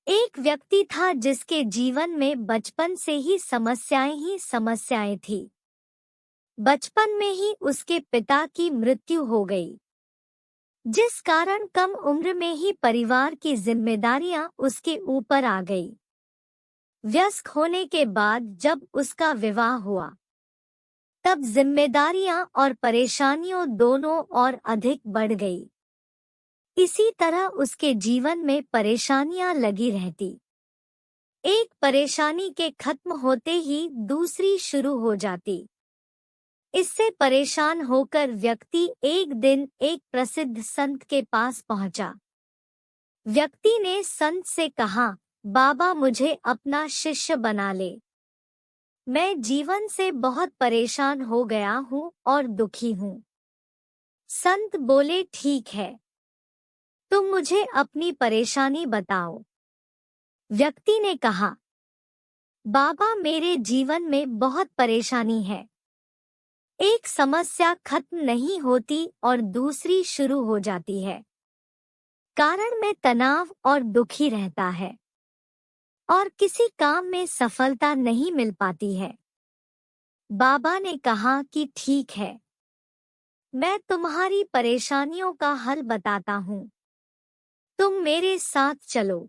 एक व्यक्ति था जिसके जीवन में बचपन से ही समस्याएं थी। बचपन में ही उसके पिता की मृत्यु हो गई, जिस कारण कम उम्र में ही परिवार की जिम्मेदारियां उसके ऊपर आ गई। वयस्क होने के बाद जब उसका विवाह हुआ, तब जिम्मेदारियां और परेशानियों दोनों और अधिक बढ़ गई। इसी तरह उसके जीवन में परेशानियां लगी रहती। एक परेशानी के खत्म होते ही दूसरी शुरू हो जाती। इससे परेशान होकर व्यक्ति एक दिन एक प्रसिद्ध संत के पास पहुंचा। व्यक्ति ने संत से कहा, बाबा मुझे अपना शिष्य बना ले। मैं जीवन से बहुत परेशान हो गया हूँ और दुखी हूँ। संत बोले, ठीक है, तुम मुझे अपनी परेशानी बताओ। व्यक्ति ने कहा, बाबा मेरे जीवन में बहुत परेशानी है। एक समस्या खत्म नहीं होती और दूसरी शुरू हो जाती है। कारण में तनाव और दुखी रहता है और किसी काम में सफलता नहीं मिल पाती है। बाबा ने कहा कि ठीक है, मैं तुम्हारी परेशानियों का हल बताता हूँ, तुम मेरे साथ चलो।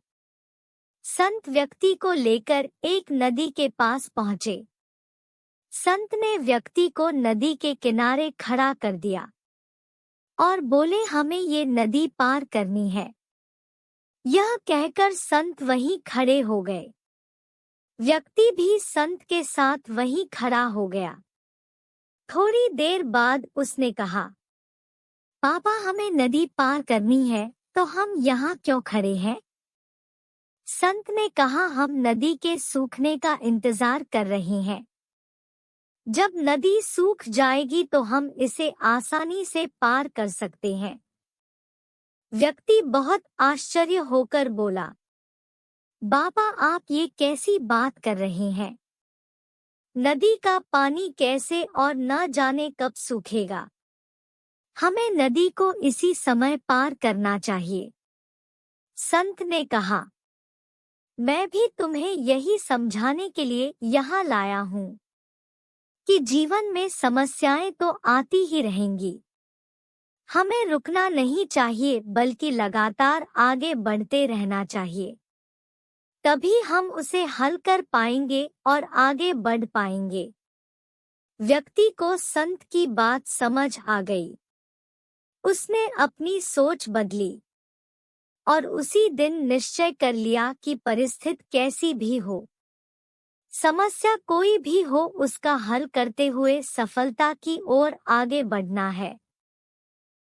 संत व्यक्ति को लेकर एक नदी के पास पहुंचे। संत ने व्यक्ति को नदी के किनारे खड़ा कर दिया और बोले, हमें ये नदी पार करनी है। यह कहकर संत वहीं खड़े हो गए। व्यक्ति भी संत के साथ वहीं खड़ा हो गया। थोड़ी देर बाद उसने कहा, पापा हमें नदी पार करनी है, तो हम यहाँ क्यों खड़े हैं? संत ने कहा, हम नदी के सूखने का इंतजार कर रहे हैं। जब नदी सूख जाएगी तो हम इसे आसानी से पार कर सकते हैं। व्यक्ति बहुत आश्चर्य होकर बोला, बाबा आप ये कैसी बात कर रहे हैं? नदी का पानी कैसे और न जाने कब सूखेगा। हमें नदी को इसी समय पार करना चाहिए। संत ने कहा, मैं भी तुम्हें यही समझाने के लिए यहाँ लाया हूँ कि जीवन में समस्याएं तो आती ही रहेंगी। हमें रुकना नहीं चाहिए बल्कि लगातार आगे बढ़ते रहना चाहिए। तभी हम उसे हल कर पाएंगे और आगे बढ़ पाएंगे। व्यक्ति को संत की बात समझ आ गई। उसने अपनी सोच बदली और उसी दिन निश्चय कर लिया कि परिस्थिति कैसी भी हो, समस्या कोई भी हो, उसका हल करते हुए सफलता की ओर आगे बढ़ना है।